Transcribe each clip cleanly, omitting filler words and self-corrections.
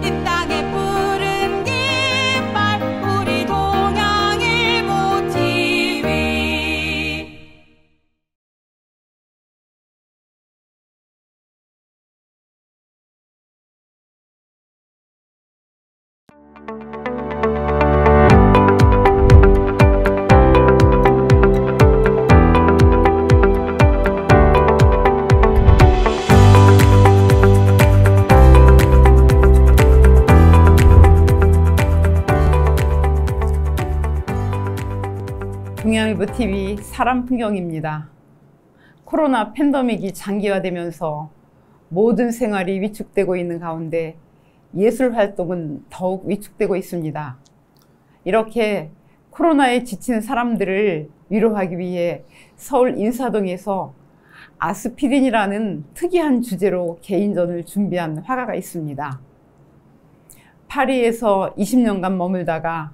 이 땅에 푸른 깃발 우리 동양일보 TV. 동양일보 TV 사람풍경입니다. 코로나 팬데믹이 장기화되면서 모든 생활이 위축되고 있는 가운데 예술 활동은 더욱 위축되고 있습니다. 이렇게 코로나에 지친 사람들을 위로하기 위해 서울 인사동에서 아스피린이라는 특이한 주제로 개인전을 준비한 화가가 있습니다. 파리에서 20년간 머물다가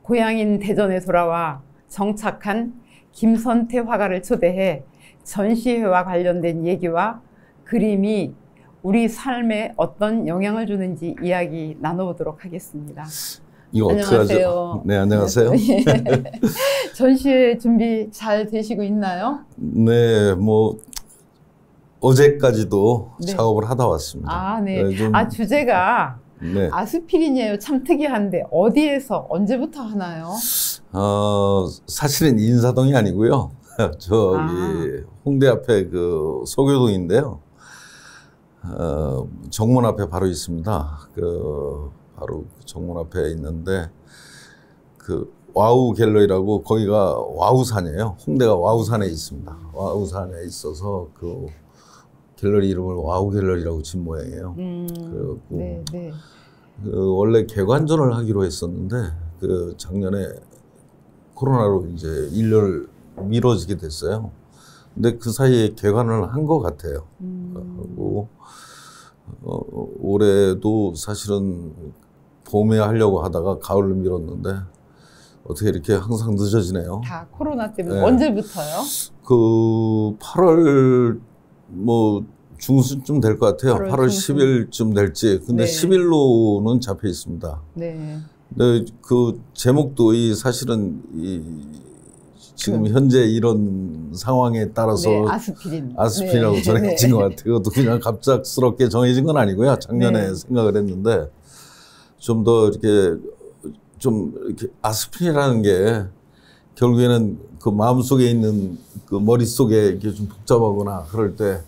고향인 대전에 돌아와 정착한 김선태 화가를 초대해 전시회와 관련된 얘기와 그림이 우리 삶에 어떤 영향을 주는지 이야기 나눠보도록 하겠습니다. 이거 안녕하세요. 어떡하죠? 네, 안녕하세요. 네. 전시회 준비 잘 되시고 있나요? 네, 뭐 어제까지도 네. 작업을 하다 왔습니다. 아, 네. 네, 좀, 주제가 네. 아스피린이에요. 참 특이한데 어디에서 언제부터 하나요? 사실은 인사동이 아니고요. 저기 홍대 앞에 그 소교동인데요. 정문 앞에 바로 있습니다. 바로 정문 앞에 있는데 그 와우 갤러리라고, 거기가 와우산이에요. 홍대가 와우산에 있습니다. 와우산에 있어서 그 갤러리 이름을 와우 갤러리라고 지은 모양이에요. 네, 네. 원래 개관전을 하기로 했었는데 작년에 코로나로 이제 1년을 미뤄지게 됐어요. 근데 그 사이에 개관을 한 것 같아요. 하고 올해도 사실은 봄에 하려고 하다가 가을로 미뤘는데 어떻게 이렇게 항상 늦어지네요. 다 코로나 때문에. 네. 언제부터요? 8월 뭐 중순쯤 될 것 같아요. 8월 중순. 10일쯤 될지. 근데 네. 10일로는 잡혀 있습니다. 네. 근데 그 제목도 사실은 지금 현재 이런 상황에 따라서 네, 아스피린이라고 네. 정해진 것 같아요. 그것도 그냥 갑작스럽게 정해진 건 아니고요. 작년에 네. 생각을 했는데 좀 더 이렇게 아스피린이라는 게 결국에는 그 마음속에 있는 그 머릿속에 이렇게 좀 복잡하거나 그럴 때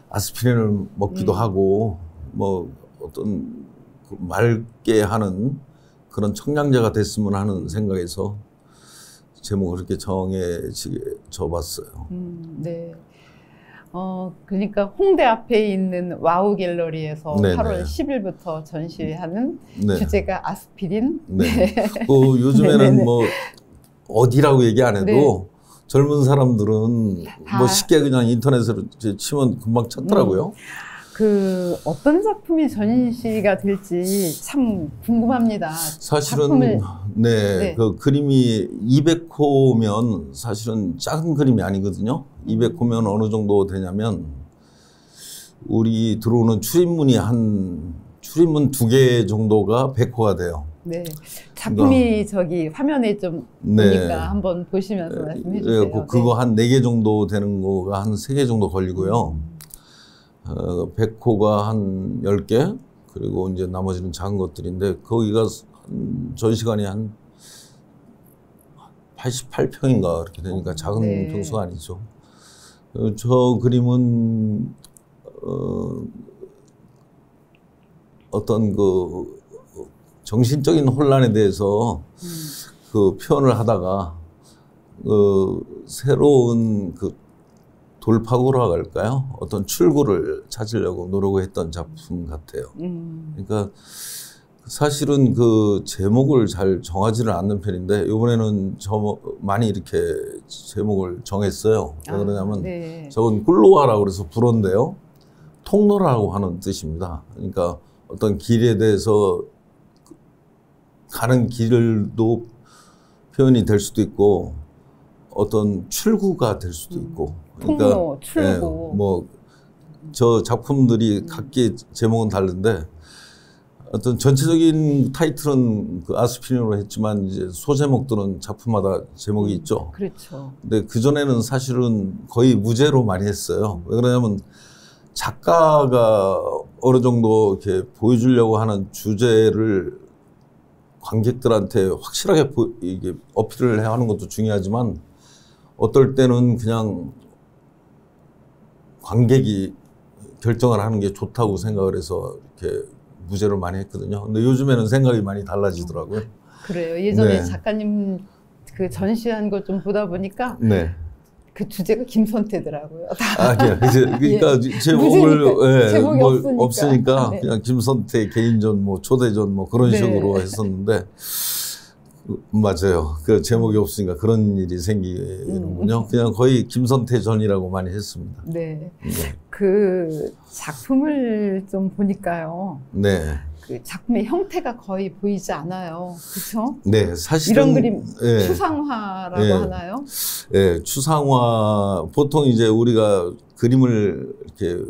아스피린을 먹기도 하고 뭐 어떤 맑게 하는 그런 청량제가 됐으면 하는 생각에서 제목을 그렇게 정해져봤어요. 네. 그러니까 홍대 앞에 있는 와우 갤러리에서 네네. 8월 10일부터 전시하는 네. 주제가 아스피린. 네. 요즘에는 네네네. 뭐 어디라고 얘기 안 해도 네. 젊은 사람들은 다. 뭐 쉽게 그냥 인터넷으로 치면 금방 찾더라고요. 어떤 작품이 전시가 될지 참 궁금합니다. 사실은 네, 그 그림이 200호면 사실은 작은 그림이 아니거든요. 200호면 어느 정도 되냐면 우리 들어오는 출입문 2개 정도가 100호가 돼요. 네, 작품이 저기 화면에 좀 보니까 한번 보시면서 말씀해 주세요. 그거 한 4개 정도 되는 거가 한 3개 정도 걸리고요. 100호가 한 10개, 그리고 이제 나머지는 작은 것들인데, 거기가 전시관이 한 88평인가 그렇게 되니까 작은 네. 평수가 아니죠. 저 그림은 어떤 그 정신적인 혼란에 대해서 그 표현을 하다가 새로운 그 돌파구라 할까요? 어떤 출구를 찾으려고 노력했던 작품 같아요. 그러니까 사실은 그 제목을 잘 정하지는 않는 편인데 이번에는 많이 이렇게 제목을 정했어요. 왜 그러냐면 네. 저건 꿀로가라고 그래서 불어인데요. 통로라고 하는 뜻입니다. 그러니까 어떤 길에 대해서 가는 길도 표현이 될 수도 있고 어떤 출구가 될 수도 있고. 그러니까 통로, 출구. 뭐 저 작품들이 각기 제목은 다른데 어떤 전체적인 타이틀은 그 아스피린으로 했지만 이제 소제목들은 작품마다 제목이 있죠. 그렇죠. 근데 그전에는 사실은 거의 무제로 많이 했어요. 왜 그러냐면 작가가 어느 정도 이렇게 보여주려고 하는 주제를 관객들한테 확실하게 이게 어필을 해야 하는 것도 중요하지만 어떨 때는 그냥 관객이 결정을 하는 게 좋다고 생각을 해서 이렇게 무제로 많이 했거든요. 근데 요즘에는 생각이 많이 달라지더라고요. 그래요. 예전에 네. 작가님 그 전시한 걸 좀 보다 보니까 네. 그 주제가 김선태더라고요. 그러니까 제목을 제목이 없으니까 네. 그냥 김선태 개인전, 뭐 초대전, 뭐 그런 네. 식으로 했었는데 맞아요. 그 제목이 없으니까 그런 일이 생기는군요. 그냥 거의 김선태 전이라고 많이 했습니다. 네. 네. 그 작품을 좀 보니까요. 네. 그 작품의 형태가 거의 보이지 않아요. 그렇죠? 네, 사실은 이런 그림 예, 추상화라고 예. 하나요? 예, 추상화 보통 이제 우리가 그림을 이렇게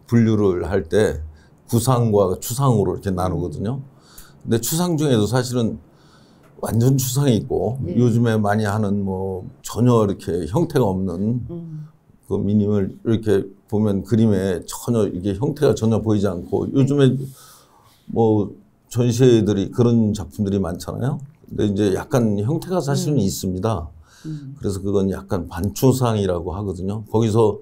분류를 할 때 구상과 추상으로 이렇게 나누거든요. 근데 추상 중에도 사실은 완전 추상이 있고 예. 요즘에 많이 하는 뭐 전혀 이렇게 형태가 없는 그 미님을 이렇게 보면 그림에 전혀 이게 형태가 전혀 보이지 않고 요즘에 뭐 전시회들이 그런 작품들이 많잖아요. 근데 이제 약간 형태가 사실은 있습니다. 그래서 그건 약간 반추상이라고 하거든요. 거기서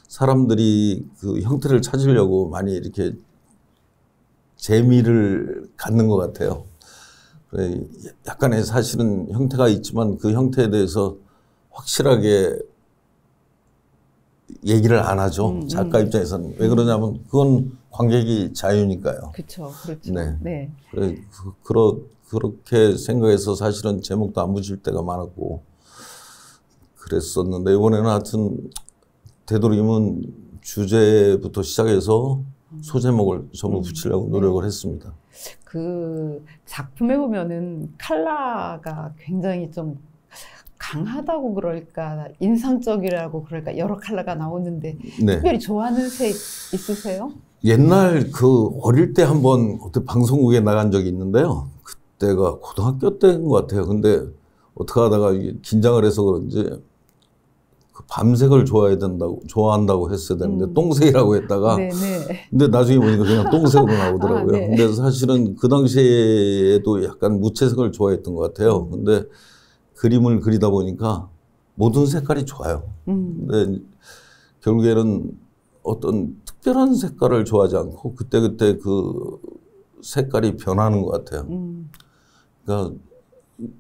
사람들이 그 형태를 찾으려고 많이 이렇게 재미를 갖는 것 같아요. 약간의 사실은 형태가 있지만 그 형태에 대해서 확실하게 얘기를 안 하죠. 작가 입장에서는. 왜 그러냐면 그건 관객이 자유니까요. 그렇죠. 그렇죠. 네. 네. 그렇게 생각해서 사실은 제목도 안 붙일 때가 많았고 그랬었는데 이번에는 하여튼 되도록이면 주제부터 시작해서 소제목을 전부 붙이려고 노력을 했습니다. 그 작품에 보면은 컬러가 굉장히 좀 강하다고 그럴까 인상적이라고 그럴까 여러 컬러가 나오는데 네. 특별히 좋아하는 색 있으세요? 옛날 그 어릴 때 한번 어떤 방송국에 나간 적이 있는데요. 그때가 고등학교 때인 것 같아요. 근데 어떻게 하다가 이게 긴장을 해서 그런지 그 밤색을 좋아한다고 했어야 되는데 똥색이라고 했다가 네네. 근데 나중에 보니까 그냥 똥색으로 나오더라고요. 네. 근데 사실은 그 당시에도 약간 무채색을 좋아했던 것 같아요. 근데 그림을 그리다 보니까 모든 색깔이 좋아요. 근데 결국에는 어떤 특별한 색깔을 좋아하지 않고 그때그때 그 색깔이 변하는 것 같아요. 그러니까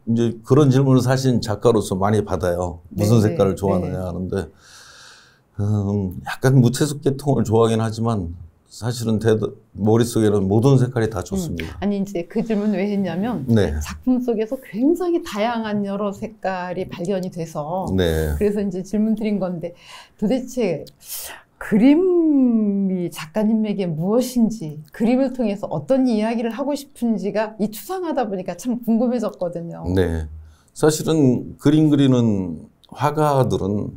이제 그런 질문을 사실 작가로서 많이 받아요. 무슨 색깔을 좋아하느냐 하는데 약간 무채색 계통을 좋아하긴 하지만 사실은 머릿속에는 모든 색깔이 다 좋습니다. 아니 이제 그 질문 왜 했냐면 네. 작품 속에서 굉장히 다양한 여러 색깔이 발견이 돼서 네. 그래서 이제 질문 드린 건데 도대체 그림이 작가님에게 무엇인지 그림을 통해서 어떤 이야기를 하고 싶은지가 이 추상하다 보니까 참 궁금해졌거든요. 네. 사실은 그림 그리는 화가들은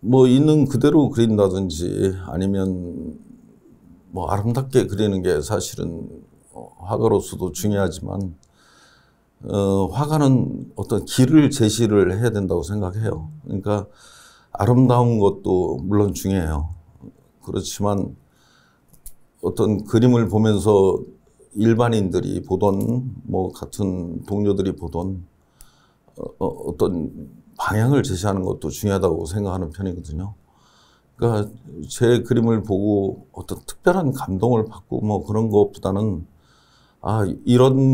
뭐 있는 그대로 그린다든지 아니면 뭐 아름답게 그리는 게 사실은 화가로서도 중요하지만 화가는 어떤 길을 제시를 해야 된다고 생각해요. 그러니까 아름다운 것도 물론 중요해요. 그렇지만 어떤 그림을 보면서 일반인들이 보던 뭐 같은 동료들이 보던 어떤 방향을 제시하는 것도 중요하다고 생각하는 편이거든요. 그러니까 제 그림을 보고 어떤 특별한 감동을 받고 뭐 그런 것보다는 아 이런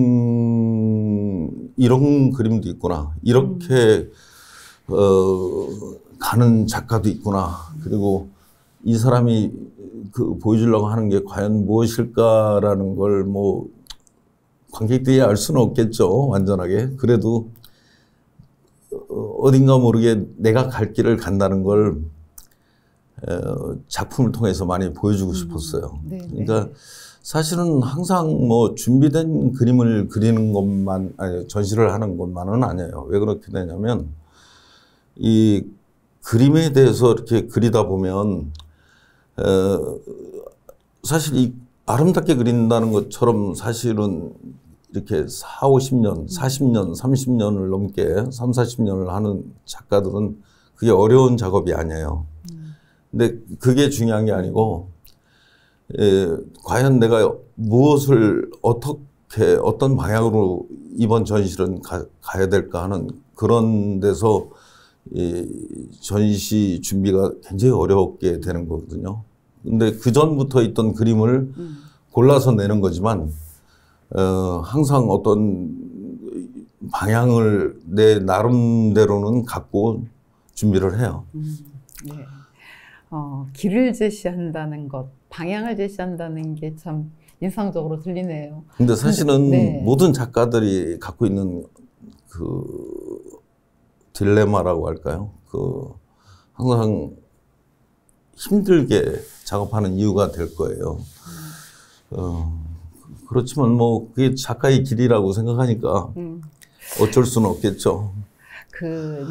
그림도 있구나. 이렇게 가는 작가도 있구나. 그리고 이 사람이 그 보여주려고 하는 게 과연 무엇일까라는 걸 뭐 관객들이 알 수는 없겠죠. 완전하게. 그래도 어딘가 모르게 내가 갈 길을 간다는 걸 작품을 통해서 많이 보여주고 싶었어요. 그러니까 사실은 항상 뭐 준비된 그림을 그리는 것만, 아니, 전시를 하는 것만은 아니에요. 왜 그렇게 되냐면 이 그림에 대해서 이렇게 그리다 보면 사실 이 아름답게 그린다는 것처럼 사실은 이렇게 4, 50년, 40년, 30년을 넘게 3, 40년을 하는 작가들은 그게 어려운 작업이 아니에요. 근데 그게 중요한 게 아니고 과연 내가 무엇을 어떻게 어떤 방향으로 이번 전시는 가야 될까 하는 그런 데서 이 전시 준비가 굉장히 어렵게 되는 거거든요. 근데 그 전부터 있던 그림을 골라서 내는 거지만 항상 어떤 방향을 내 나름대로는 갖고 준비를 해요. 네. 길을 제시한다는 것, 방향을 제시한다는 게 참 인상적으로 들리네요. 근데 사실은 네. 모든 작가들이 갖고 있는 그 딜레마라고 할까요? 항상 힘들게 작업하는 이유가 될 거예요. 그렇지만 뭐 그게 작가의 길이라고 생각하니까 어쩔 수는 없겠죠.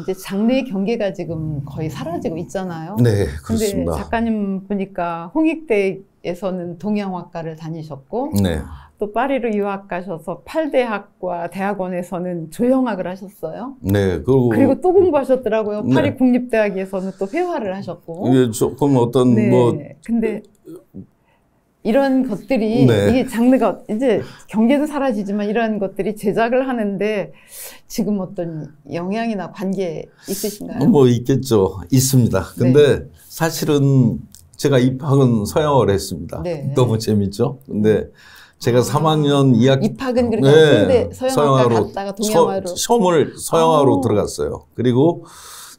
이제 장르의 경계가 지금 거의 사라지고 있잖아요. 네, 근데 그렇습니다. 작가님 보니까 홍익대에서는 동양화과를 다니셨고, 네. 또 파리로 유학 가셔서 8대학과 대학원에서는 조형학을 하셨어요. 네, 그리고 또 공부하셨더라고요. 네. 파리 국립대학에서는 또 회화를 하셨고. 이게 조금 어떤 네. 뭐 근데 이런 것들이 네. 이게 장르가 이제 경계도 사라지지만 이런 것들이 제작을 하는데 지금 어떤 영향이나 관계 있으신가요? 뭐 있겠죠. 있습니다. 근데 사실은 제가 입학은 서양어를 했습니다. 네. 너무 재밌죠? 근데 제가 3학년 2학기 입학은 그러니까 근데 서양어과 갔다가 동양화로 시험을 서양어로 들어갔어요. 그리고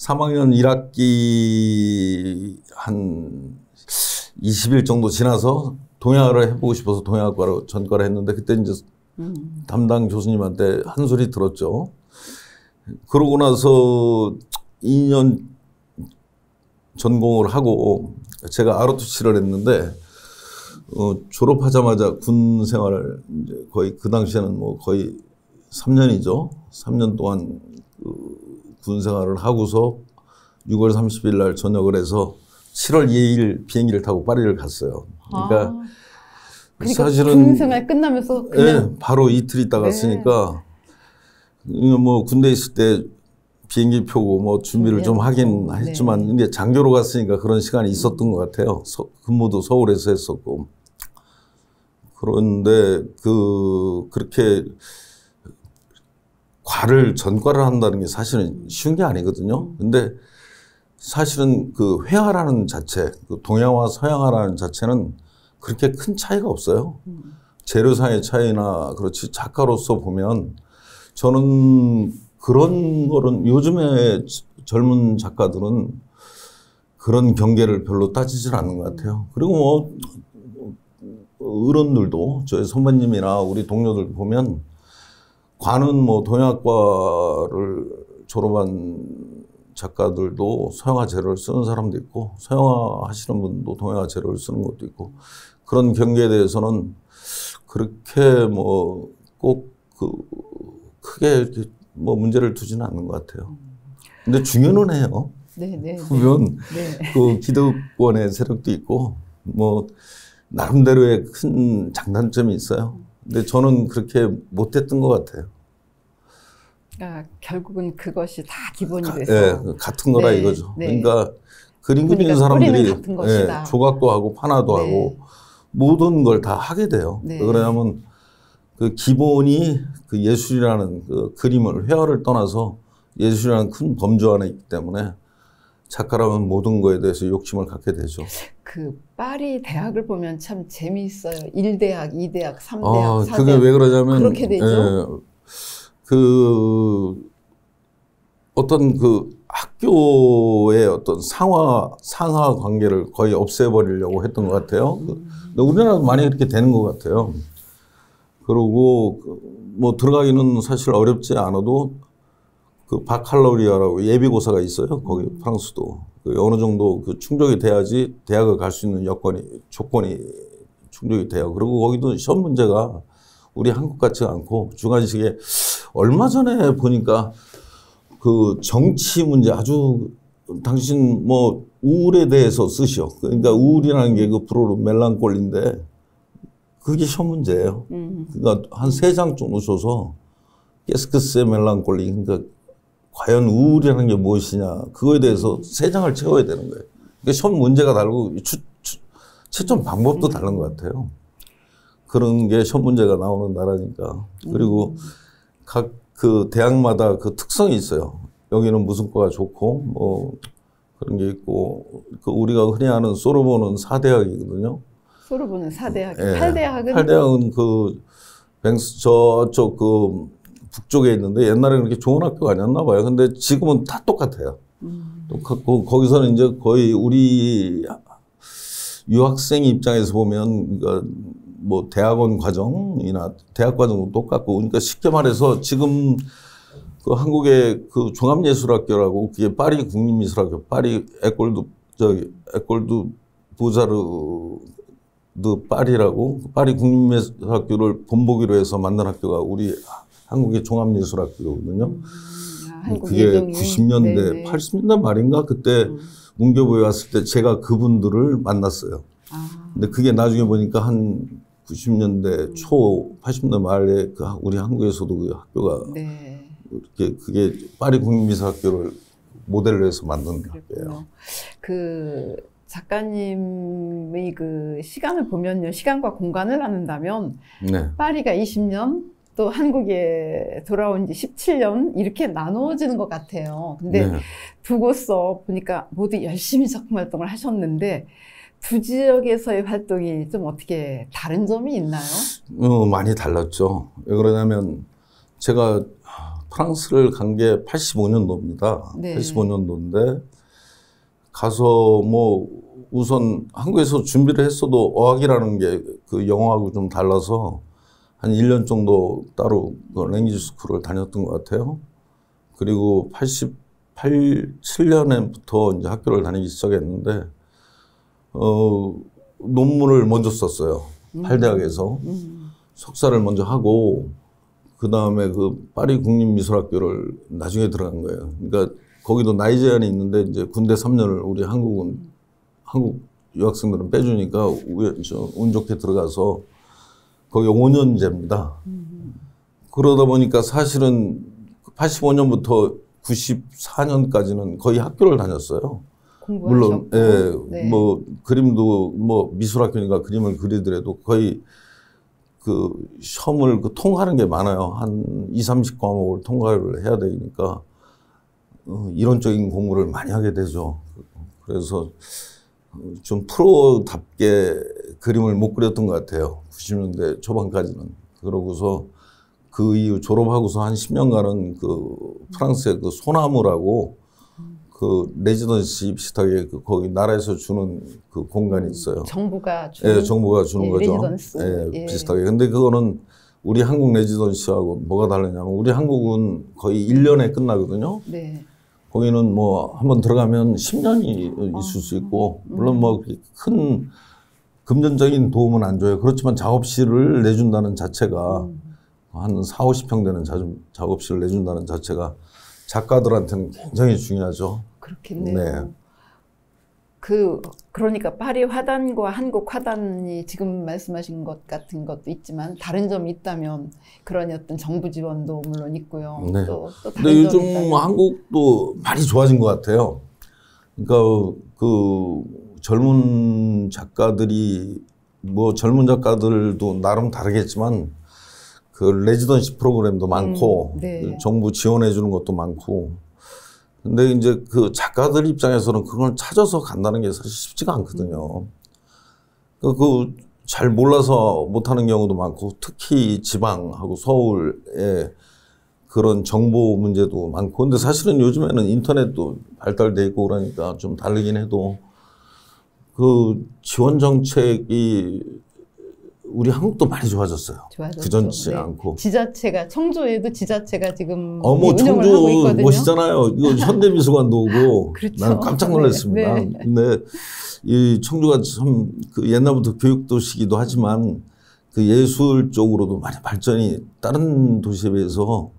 3학년 1학기 한 20일 정도 지나서 동양어를 해보고 싶어서 동양학과로 전과를 했는데 그때 이제 담당 교수님한테 한 소리 들었죠. 그러고 나서 2년 전공을 하고 제가 ROTC를 했는데 졸업하자마자 군 생활을 이제 거의 그 당시에는 뭐 거의 3년이죠. 3년 동안 군 생활을 하고서 6월 30일 날 전역을 해서 7월 2일 비행기를 타고 파리를 갔어요. 그러니까 사실은 군 생활 끝나면서 그냥 네, 바로 이틀 있다 갔으니까 뭐 군대 있을 때 비행기 표고 뭐 준비를 좀 하긴 했지만 이게 장교로 갔으니까 그런 시간이 있었던 것 같아요. 근무도 서울에서 했었고. 그런데 그렇게 전과를 한다는 게 사실은 쉬운 게 아니거든요. 근데 사실은 그 회화라는 자체, 그 동양화 서양화라는 자체는 그렇게 큰 차이가 없어요. 재료상의 차이나 그렇지 작가로서 보면 저는 그런 거는 요즘에 젊은 작가들은 그런 경계를 별로 따지질 않는 것 같아요. 그리고 뭐 어른들도 저희 선배님이나 우리 동료들 보면 관은 뭐 동양학과를 졸업한 작가들도 서양화 재료를 쓰는 사람도 있고 서양화 하시는 분도 동양화 재료를 쓰는 것도 있고 그런 경계에 대해서는 그렇게 뭐 꼭 크게 뭐 문제를 두지는 않는 것 같아요. 근데 중요는 해요. 보면 그 기득권의 세력도 있고 뭐 나름대로의 큰 장단점이 있어요. 근데 저는 그렇게 못했던 것 같아요. 그러니까 결국은 그것이 다 기본이 돼서 네, 같은 거라 이거죠. 그러니까 그림 그리는 사람들이 조각도 하고 판화도 하고 모든 걸 다 하게 돼요. 그러냐면 그 기본이 그 예술이라는 그 그림을 회화를 떠나서 예술이라는 큰 범주 안에 있기 때문에 작가라면 모든 거에 대해서 욕심을 갖게 되죠. 그 파리 대학을 보면 참 재미있어요. 1대학, 2대학, 3대학, 4대학. 그게 왜 그러냐면 그렇게 되죠. 어떤 그 학교의 어떤 상하 관계를 거의 없애버리려고 했던 것 같아요. 근데 우리나라도 많이 그렇게 되는 것 같아요. 그리고 뭐 들어가기는 사실 어렵지 않아도 그 바칼로리아라고 예비고사가 있어요. 거기 프랑스도 어느 정도 그 충족이 돼야지 대학을 갈 수 있는 조건이 충족이 돼요. 그리고 거기도 시험 문제가 우리 한국 같지 않고 주관식에 얼마 전에 보니까 그 정치 문제 아주 당신 뭐 우울에 대해서 쓰시오. 그러니까 우울이라는 게 그 프로로 멜랑콜리인데 그게 시험 문제예요. 그러니까 한 3장 정도 줘서 깨스크스의 멜랑콜리, 그러니까 과연 우울이라는 게 무엇이냐, 그거에 대해서 3장을 채워야 되는 거예요. 그러니까 시험 문제가 다르고 채점 방법도 다른 것 같아요. 그런 게 시험 문제가 나오는 나라니까. 그리고 각 그 대학마다 그 특성이 있어요. 여기는 무슨 과가 좋고 뭐 그런 게 있고, 그 우리가 흔히 아는 소르본은 4대학이거든요. 소르본은 4대학. 예. 8대학은 8대학은 그 저쪽 그 북쪽에 있는데 옛날에는 그렇게 좋은 학교가 아니었나 봐요. 근데 지금은 다 똑같아요. 똑같고 거기서는 이제 거의 우리 유학생 입장에서 보면 그러니까 뭐 대학원 과정이나 대학 과정도 똑같고, 그러니까 쉽게 말해서 지금 그 한국의 그 종합예술학교라고, 그게 파리 국립미술학교, 파리 에콜드 부자르 파리라고, 파리 국립미술학교를 본보기로 해서 만든 학교가 우리 한국의 종합예술학교거든요. 그게 90년대, 네네. 80년대 말인가 그때 문교부에 왔을 때 제가 그분들을 만났어요. 근데 그게 나중에 보니까 한 90년대 초, 80년대 말에 그 우리 한국에서도 그 학교가 네. 이렇게 그게 파리 국립미술학교를 모델로 해서 만든 학교예요. 그 작가님의 그 시간을 보면요, 시간과 공간을 나눈다면 네. 파리가 20년, 또 한국에 돌아온 지 17년 이렇게 나누어지는 것 같아요. 근데 네. 두 곳서 보니까 모두 열심히 작품 활동을 하셨는데 두 지역에서의 활동이 좀 어떻게 다른 점이 있나요? 많이 달랐죠. 왜 그러냐면 제가 프랑스를 간 게 85년도입니다. 네. 85년도인데 가서 뭐 우선 한국에서 준비를 했어도 어학이라는 게 그 영어하고 좀 달라서 한 1년 정도 따로 그 랭귀지 스쿨을 다녔던 것 같아요. 그리고 87년부터 이제 학교를 다니기 시작했는데 논문을 먼저 썼어요. 8대학에서. 석사를 먼저 하고, 그 다음에 그 파리 국립미술학교를 나중에 들어간 거예요. 그러니까 거기도 나이 제한이 있는데 이제 군대 3년을 우리 한국 유학생들은 빼주니까 운 좋게 들어가서 거기 5년제입니다. 그러다 보니까 사실은 85년부터 94년까지는 거의 학교를 다녔어요. 물론, 예, 네. 뭐, 그림도, 뭐, 미술학교니까 그림을 그리더라도 거의 그 시험을 그 통과하는 게 많아요. 한 20, 30과목을 통과를 해야 되니까, 이론적인 공부를 많이 하게 되죠. 그래서 좀 프로답게 그림을 못 그렸던 것 같아요. 90년대 초반까지는. 그러고서 그 이후 졸업하고서 한 10년간은 그 프랑스의 그 소나무라고 그 레지던시 비슷하게 그 거기 나라에서 주는 그 공간이 있어요. 정부가 주는, 예, 정부가 주는 거죠. 레지던스. 예, 비슷하게. 근데 그거는 우리 한국 레지던시하고 뭐가 다르냐면 우리 한국은 거의 1년에 끝나거든요. 네. 거기는 뭐 한번 들어가면 10년이 있을 수 있고, 물론 뭐 큰 금전적인 도움은 안 줘요. 그렇지만 작업실을 내준다는 자체가 한 4, 50평 되는 작업실을 내준다는 자체가 작가들한테는 굉장히 중요하죠. 그렇겠네요. 네. 그러니까 파리 화단과 한국 화단이 지금 말씀하신 것 같은 것도 있지만 다른 점이 있다면 그런 어떤 정부 지원도 물론 있고요. 네. 또 다른 근데 요즘 점이 있다면. 한국도 많이 좋아진 것 같아요. 그러니까 그 젊은 작가들이 뭐 젊은 작가들도 나름 다르겠지만 그 레지던시 프로그램도 많고 네. 정부 지원해 주는 것도 많고. 근데 이제 그 작가들 입장에서는 그걸 찾아서 간다는 게 사실 쉽지가 않거든요. 그 잘 몰라서 못하는 경우도 많고, 특히 지방하고 서울에 그런 정보 문제도 많고. 근데 사실은 요즘에는 인터넷도 발달돼 있고 그러니까 좀 다르긴 해도 그 지원 정책이 우리 한국도 많이 좋아졌어요. 그전치 네. 않고. 지자체가 청주에도 지자체가 지금 뭐 운영을 하고 청주 있거든요. 멋있잖아요. 이거 현대미술관도 오고. 그렇죠. 나는 깜짝 놀랐습니다. 네. 근데 이 청주가 참 그 옛날부터 교육도시기도 하지만 그 예술 쪽으로도 많이 발전이 다른 도시에 비해서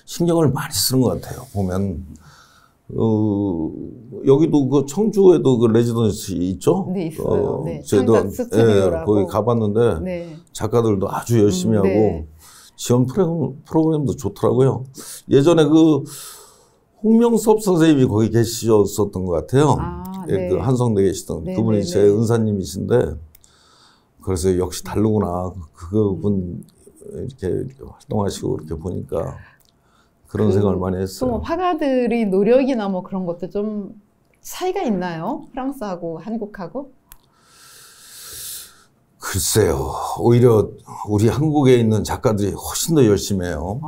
신경을 많이 쓰는 것 같아요. 보면 여기도 그 청주에도 그 레지던시 있죠? 네, 있어요. 네. 저희도 창작 스튜디오라고. 거기 가봤는데 네. 작가들도 아주 열심히 하고 네. 지원 프로그램도 좋더라고요. 예전에 그 홍명섭 선생님이 거기 계셨었던 것 같아요. 네. 그 한성대 계시던 네, 그분이 네, 제 네. 은사님이신데 그래서 역시 다르구나. 그분 이렇게 활동하시고 이렇게 보니까 그런 생각을 많이 했어요. 또 화가들의 노력이나 뭐 그런 것도 좀 차이가 있나요? 프랑스하고 한국하고? 글쎄요. 오히려 우리 한국에 있는 작가들이 훨씬 더 열심히 해요.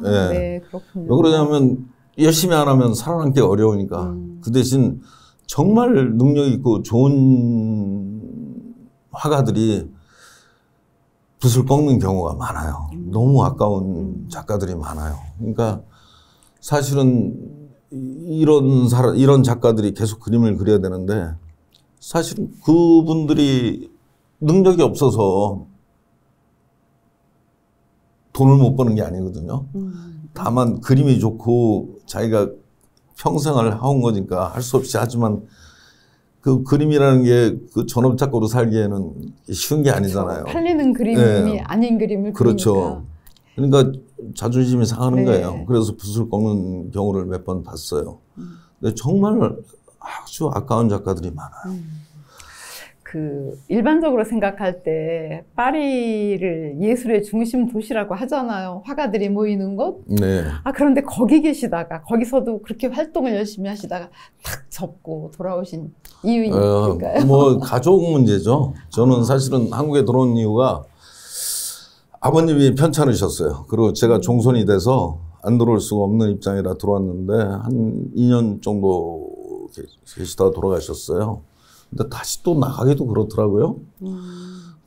네. 네, 그렇군요. 왜 그러냐면 열심히 안 하면 살아남기 어려우니까. 그 대신 정말 능력 있고 좋은 화가들이 붓을 꺾는 경우가 많아요. 너무 아까운 작가들이 많아요. 그러니까 사실은 이런 작가들이 계속 그림을 그려야 되는데 사실은 그분들이 능력이 없어서 돈을 못 버는 게 아니거든요. 다만 그림이 좋고 자기가 평생을 해온 거니까 할 수 없이 하지만 그 그림이라는 게 그 전업작가로 살기에는 쉬운 게 아니잖아요. 팔리는 그림이 네. 아닌 그림을 그렇죠. 그리니까. 그러니까 자존심이 상하는 네. 거예요. 그래서 붓을 꺾는 경우를 몇 번 봤어요. 근데 정말 아주 아까운 작가들이 많아요. 그 일반적으로 생각할 때 파리를 예술의 중심 도시라고 하잖아요. 화가들이 모이는 곳. 네. 그런데 거기 계시다가 거기서도 그렇게 활동을 열심히 하시다가 탁 접고 돌아오신 이유인가요? 뭐 가족 문제죠. 저는 사실은 한국에 들어온 이유가 아버님이 편찮으셨어요. 그리고 제가 종손이 돼서 안 들어올 수가 없는 입장이라 들어왔는데 한 2년 정도 계시다가 돌아가셨어요. 근데 다시 또 나가기도 그렇더라고요.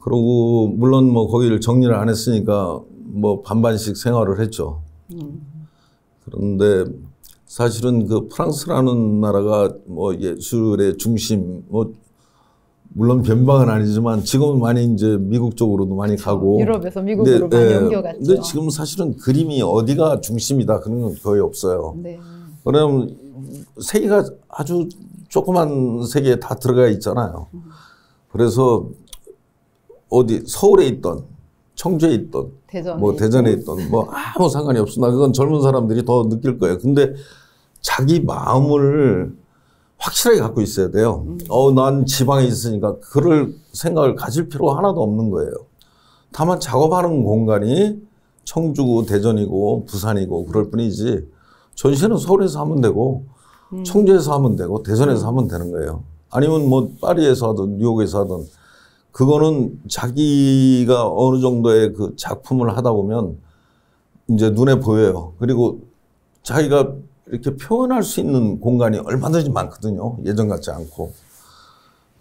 그러고 물론 뭐 거기를 정리를 안 했으니까 뭐 반반씩 생활을 했죠. 그런데 사실은 그 프랑스라는 나라가 뭐 예술의 중심, 뭐 물론 변방은 아니지만 지금은 많이 이제 미국 쪽으로도 많이 가고 유럽에서 미국으로 많이 옮겨갔죠. 근데 지금 사실은 그림이 어디가 중심이다 그런 건 거의 없어요. 네. 왜냐하면 세계가 아주 조그만 세계에 다 들어가 있잖아요. 그래서 어디 서울에 있던 청주에 있던 대전에 있던 뭐 아무 상관이 없으나 그건 젊은 사람들이 더 느낄 거예요. 근데 자기 마음을 확실하게 갖고 있어야 돼요. 난 지방에 있으니까 그럴 생각을 가질 필요가 하나도 없는 거예요. 다만 작업하는 공간이 청주고 대전이고 부산이고 그럴 뿐이지 전시는 서울에서 하면 되고 청주에서 하면 되고 대전에서 하면 되는 거예요. 아니면 뭐 파리에서 하든 뉴욕에서 하든 그거는 자기가 어느 정도의 그 작품을 하다 보면 이제 눈에 보여요. 그리고 자기가 이렇게 표현할 수 있는 공간이 얼마든지 많거든요. 예전 같지 않고.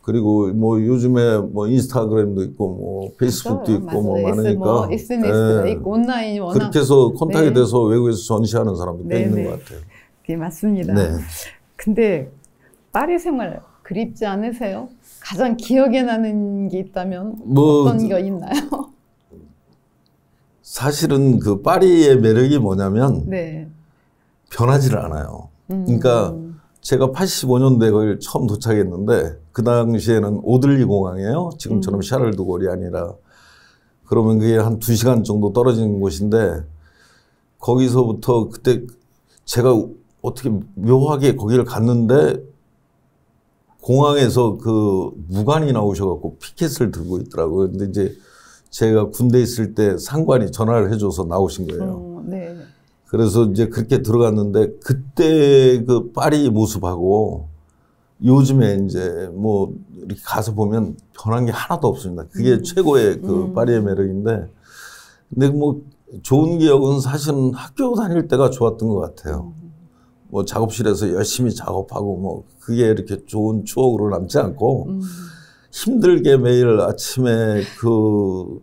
그리고 뭐 요즘에 뭐 인스타그램도 있고 뭐 페이스북도 있고 맞아요. 뭐 많으니까. SNS도 있고 온라인이 워낙. 그렇게 해서 콘탁이 돼서 외국에서 전시하는 사람도 꽤 있는 것 같아요. 네, 맞습니다. 네. 근데 파리 생활 그립지 않으세요? 가장 기억에 나는 게 있다면 어떤 거 있나요? 사실은 그 파리의 매력이 뭐냐면 변하지를 않아요. 그러니까 제가 85년도에 거길 처음 도착했는데 그 당시에는 오들리 공항이에요. 지금처럼 샤를드골이 아니라. 그러면 그게 한 2시간 정도 떨어진 곳인데 거기서부터 그때 제가 어떻게 묘하게 거기를 갔는데 공항에서 그 무관이 나오셔갖고 피켓을 들고 있더라고요. 근데 이제 제가 군대에 있을 때 상관이 전화를 해줘서 나오신 거예요. 그래서 이제 그렇게 들어갔는데 그때 그 파리 모습하고 요즘에 이제 뭐 이렇게 가서 보면 변한 게 하나도 없습니다. 그게 최고의 그 파리의 매력인데 근데 뭐 좋은 기억은 사실은 학교 다닐 때가 좋았던 것 같아요. 뭐 작업실에서 열심히 작업하고 뭐 그게 이렇게 좋은 추억으로 남지 않고 힘들게 매일 아침에 그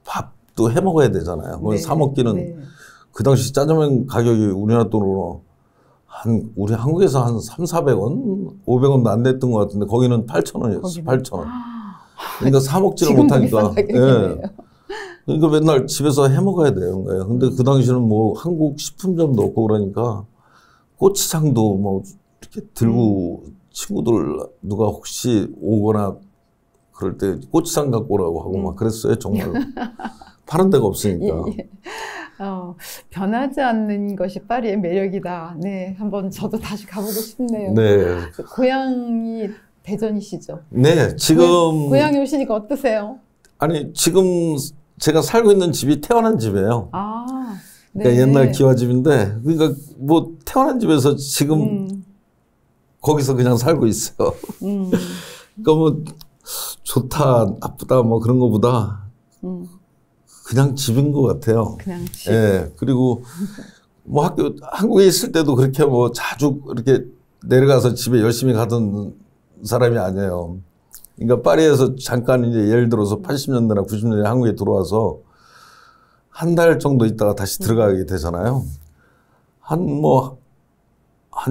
밥도 해 먹어야 되잖아요. 뭐 사 먹기는 그 당시 짜장면 가격이 우리나라 돈으로 우리 한국에서 한 300~400원? 500원도 안 됐던 것 같은데 거기는 8,000원이었어요. 8,000원. 그러니까 사 먹지를 못하니까. 그러니까 맨날 집에서 해 먹어야 되는 거예요. 근데 그 당시는 뭐 한국 식품점도 없고 그러니까 고추장도 뭐 이렇게 들고 친구들 누가 혹시 오거나 그럴 때 고추장 갖고 오라고 하고 막 그랬어요. 정말 파는 데가 없으니까. 예. 변하지 않는 것이 파리의 매력이다. 네, 한번 저도 다시 가보고 싶네요. 네. 고향이 대전이시죠? 네, 지금 고향에 오시니까 어떠세요? 아니 지금 제가 살고 있는 집이 태어난 집이에요. 아, 네. 그러니까 옛날 기와집인데 그러니까 뭐 태어난 집에서 지금 거기서 그냥 살고 있어요. 그러니까 뭐 좋다 나쁘다 뭐 그런 거보다 그냥 집인 것 같아요. 그냥 집. 예. 그리고 뭐 한국에 있을 때도 그렇게 뭐 자주 이렇게 내려가서 집에 열심히 가던 사람이 아니에요. 그러니까 파리에서 잠깐 이제 예를 들어서 80년대나 90년대 한국에 들어와서 한 달 정도 있다가 다시 들어가게 되잖아요. 한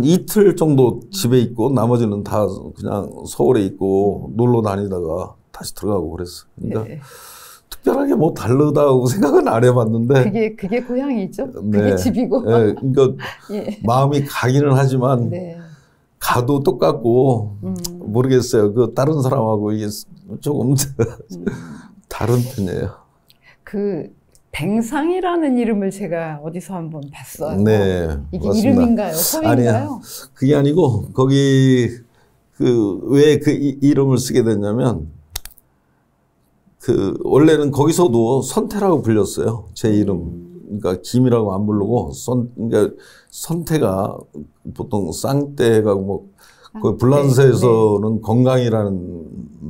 이틀 정도 집에 있고 나머지는 다 그냥 서울에 있고 놀러 다니다가 다시 들어가고 그랬어요. 그러니까 네. 특별하게 뭐 다르다고 생각은 안 해봤는데. 그게 고향이죠. 네. 그게 집이고. 네. 그러니까 예. 마음이 가기는 하지만 네. 가도 똑같고 모르겠어요. 그 다른 사람하고 이게 조금 다른 편이에요. 그 뱅상이라는 이름을 제가 어디서 한번 봤어요. 네, 이게 맞습니다. 이름인가요? 소인가요? 아니야. 그게 아니고 거기 왜 그 이름을 쓰게 됐냐면 원래는 거기서도 선태라고 불렸어요. 제 이름. 그러니까 김이라고 안 부르고 그러니까 선태가 보통 쌍떼가 뭐 그 불란서에서는 건강이라는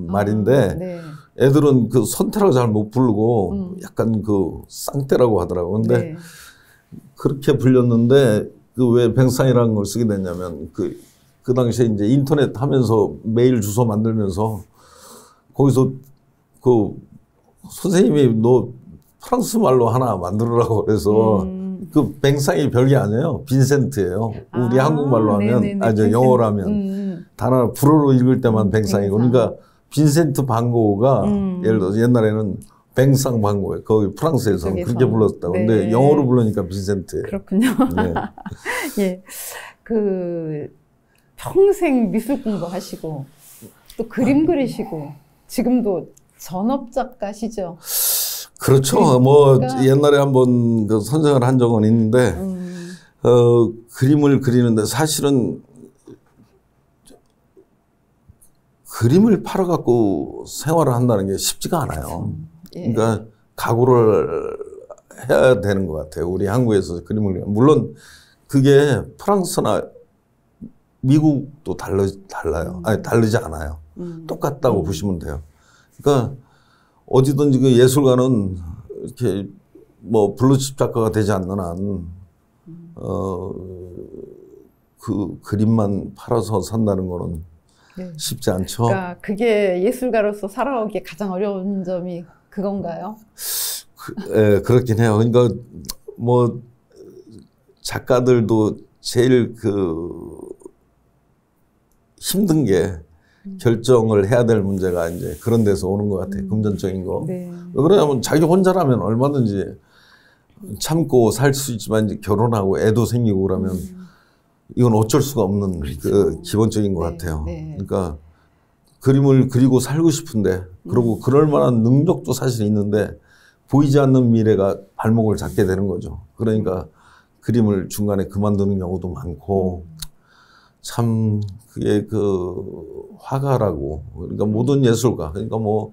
말인데 네. 애들은 그 선태라고 잘 못 부르고 약간 그 쌍떼라고 하더라고. 근데 네. 그렇게 불렸는데 그 왜 뱅상이라는 걸 쓰게 됐냐면 그 당시에 이제 인터넷 하면서 메일 주소 만들면서 거기서 그 선생님이 너 프랑스 말로 하나 만들으라고 그래서 그 뱅상이 별게 아니에요. 빈센트예요. 우리 한국말로 하면 네네네, 영어로 하면 단어 불어로 읽을 때만 뱅상이고 그러니까 빈센트 반고가 예를 들어서 옛날에는 뱅상 반고예요. 거기 프랑스에서는 그렇게 불렀다고. 네. 근데 영어로 부르니까 빈센트예요. 그렇군요. 네. 예. 평생 미술 공부하시고 또 그림 그리시고 지금도 전업 작가시죠? 그렇죠. 뭐 옛날에 한번 그 선생을 한 적은 있는데 그림을 그리는데 사실은 그림을 팔아갖고 생활을 한다는 게 쉽지가 않아요. 예. 그러니까 각오를 해야 되는 것 같아요. 우리 한국에서 그림을 물론 그게 프랑스나 미국도 달라요. 아니 다르지 않아요. 똑같다고 보시면 돼요. 그러니까 어디든지 그 예술가는 이렇게 뭐 블루칩 작가가 되지 않는 한 그 그림만 팔아서 산다는 거는 네. 쉽지 않죠. 그러니까 그게 예술가로서 살아오기에 가장 어려운 점이 그건가요? 예, 그렇긴 해요. 그러니까 뭐 작가들도 제일 힘든 게 결정을 해야 될 문제가 이제 그런 데서 오는 것 같아요. 금전적인 거. 네. 그러면 자기 혼자라면 얼마든지 참고 살 수 있지만 이제 결혼하고 애도 생기고 그러면 이건 어쩔 수가 없는 그 기본적인 것 같아요. 네. 그러니까 그림을 그리고 살고 싶은데 그리고 그럴 만한 능력도 사실 있는데 보이지 않는 미래가 발목을 잡게 되는 거죠. 그러니까 그림을 중간에 그만두는 경우도 많고 참 그게 화가라고 그러니까 모든 예술가 그러니까 뭐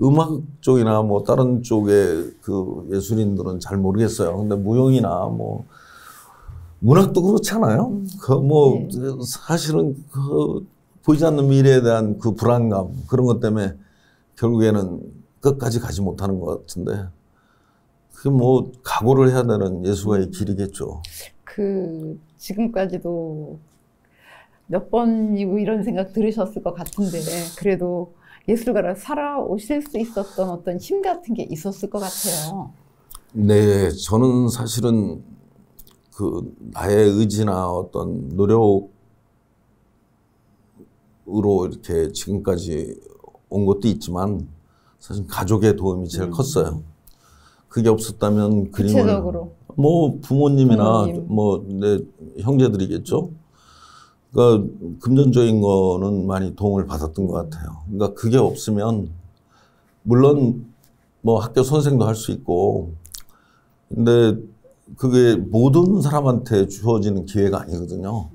음악 쪽이나 뭐 다른 쪽의 그 예술인들은 잘 모르겠어요. 근데 무용이나 뭐 문학도 그렇잖아요. 네. 사실은 보이지 않는 미래에 대한 그 불안감 그런 것 때문에 결국에는 끝까지 가지 못하는 것 같은데 그게 뭐 각오를 해야 되는 예술가의 길이겠죠. 지금까지도 몇 번이고 이런 생각 들으셨을 것 같은데 그래도 예술가로 살아오실 수 있었던 어떤 힘 같은 게 있었을 것 같아요. 네, 저는 사실은 나의 의지나 어떤 노력으로 이렇게 지금까지 온 것도 있지만 사실 가족의 도움이 제일 컸어요. 그게 없었다면 그림을 구체적으로 뭐 부모님이나 부모님. 뭐 내 형제들이겠죠. 그러니까 금전적인 거는 많이 도움을 받았던 것 같아요. 그러니까 그게 없으면 물론 뭐 학교 선생도 할 수 있고 근데 그게 모든 사람한테 주어지는 기회가 아니거든요.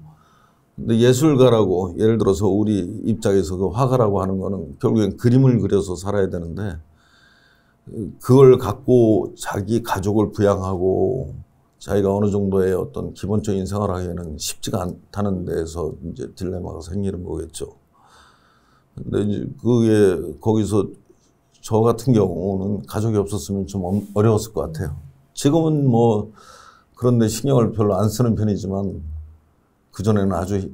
근데 예술가라고 예를 들어서 우리 입장에서 그 화가라고 하는 거는 결국엔 그림을 그려서 살아야 되는데 그걸 갖고 자기 가족을 부양하고 자기가 어느 정도의 어떤 기본적인 생활하기에는 쉽지가 않다는 데에서 이제 딜레마가 생기는 거겠죠. 근데 이제 그게 거기서 저 같은 경우는 가족이 없었으면 좀 어려웠을 것 같아요. 지금은 뭐 그런데 신경을 별로 안 쓰는 편이지만 그전에는 아주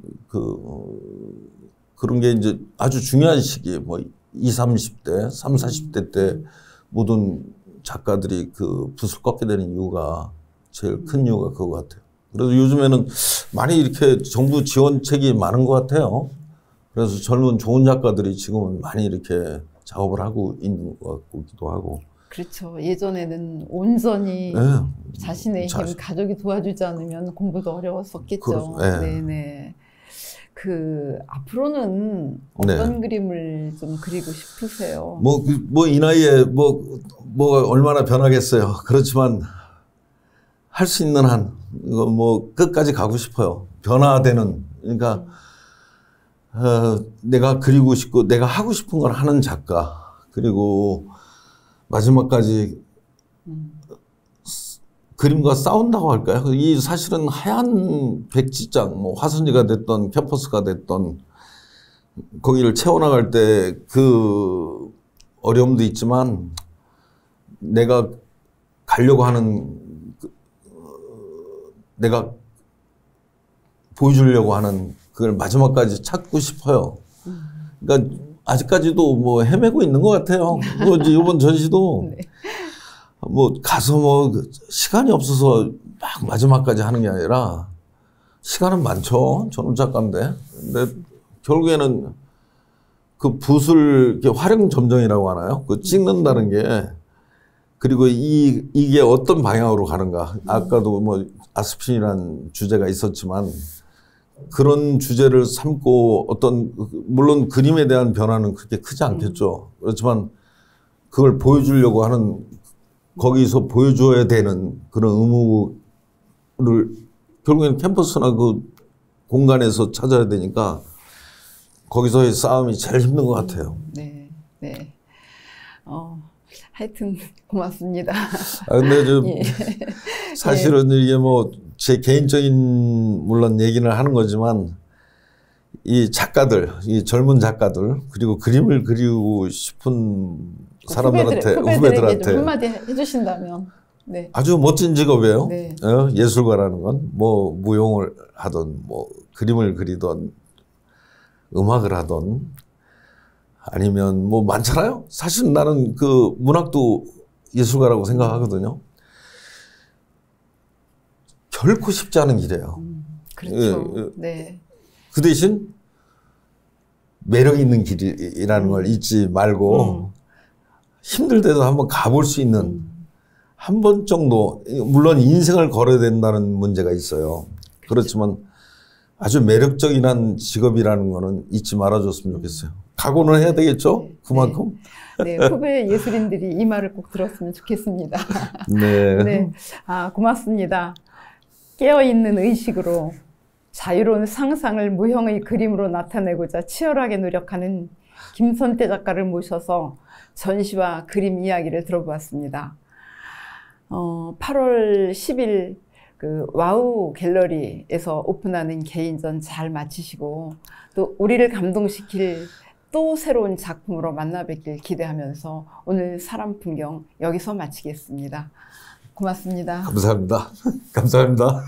그런 게 이제 아주 중요한 시기 뭐 20, 30대, 30, 40대 때 모든 작가들이 그 붓을 꺾게 되는 이유가 제일 큰 이유가 그거 같아요. 그래서 요즘에는 많이 이렇게 정부 지원책이 많은 것 같아요. 그래서 젊은 좋은 작가들이 지금은 많이 이렇게 작업을 하고 있는 것 같기도 하고. 그렇죠. 예전에는 온전히 네. 자신의 힘, 가족이 도와주지 않으면 공부도 어려웠었겠죠. 네. 네네. 앞으로는 어떤 그림을 좀 그리고 싶으세요? 뭐 이 나이에 뭐가 얼마나 변하겠어요. 그렇지만 할 수 있는 한 이거 뭐 끝까지 가고 싶어요. 변화되는 그러니까 내가 그리고 싶고 내가 하고 싶은 걸 하는 작가 그리고 마지막까지 그림과 싸운다고 할까요? 이 사실은 하얀 백지장, 뭐 화선지가 됐던 캠퍼스가 됐던 거기를 채워나갈 때 그 어려움도 있지만 내가 가려고 하는 내가 보여주려고 하는 그걸 마지막까지 찾고 싶어요. 그러니까 아직까지도 뭐 헤매고 있는 것 같아요. 뭐 이제 이번 전시도 네. 뭐 가서 뭐 시간이 없어서 막 마지막까지 하는 게 아니라 시간은 많죠. 저는 작가인데. 근데 결국에는 그 붓을 이렇게 활용점정이라고 하나요? 그 찍는다는 게 그리고 이게 어떤 방향으로 가는가. 아까도 뭐 아스피린이라는 주제가 있었지만 그런 주제를 삼고 어떤 물론 그림에 대한 변화는 그렇게 크지 않겠죠. 그렇지만 그걸 보여주려고 하는 거기서 보여줘야 되는 그런 의무를 결국에는 캠퍼스나 그 공간에서 찾아야 되니까 거기서의 싸움이 제일 힘든 것 같아요. 네, 네. 하여튼 고맙습니다. 근데 예. 사실은 이게 뭐 제 개인적인 물론 얘기를 하는 거지만 이 작가들, 이 젊은 작가들 그리고 그림을 그리고 싶은 사람들한테 후배들에게 좀 한마디 해주신다면. 네. 아주 멋진 직업이에요. 네. 예술가라는 건 뭐 무용을 하던 뭐 그림을 그리던 음악을 하던 아니면 뭐 많잖아요. 사실 나는 그 문학도 예술가라고 생각하거든요. 결코 쉽지 않은 길이에요. 그렇죠. 네. 그 대신 매력 있는 길이라는 걸 잊지 말고 힘들 때도 한번 가볼 수 있는 한 번 정도 물론 인생을 걸어야 된다는 문제가 있어요. 그렇지만 아주 매력적인 직업이라는 거는 잊지 말아줬으면 좋겠어요. 각오는 해야 되겠죠? 그만큼. 네, 후배 예술인들이 이 말을 꼭 들었으면 좋겠습니다. 네. 네. 고맙습니다. 깨어있는 의식으로 자유로운 상상을 무형의 그림으로 나타내고자 치열하게 노력하는 김선태 작가를 모셔서 전시와 그림 이야기를 들어보았습니다. 8월 10일 그 와우 갤러리에서 오픈하는 개인전 잘 마치시고 또 우리를 감동시킬 또 새로운 작품으로 만나 뵙길 기대하면서 오늘 사람 풍경 여기서 마치겠습니다. 고맙습니다. 감사합니다. 감사합니다.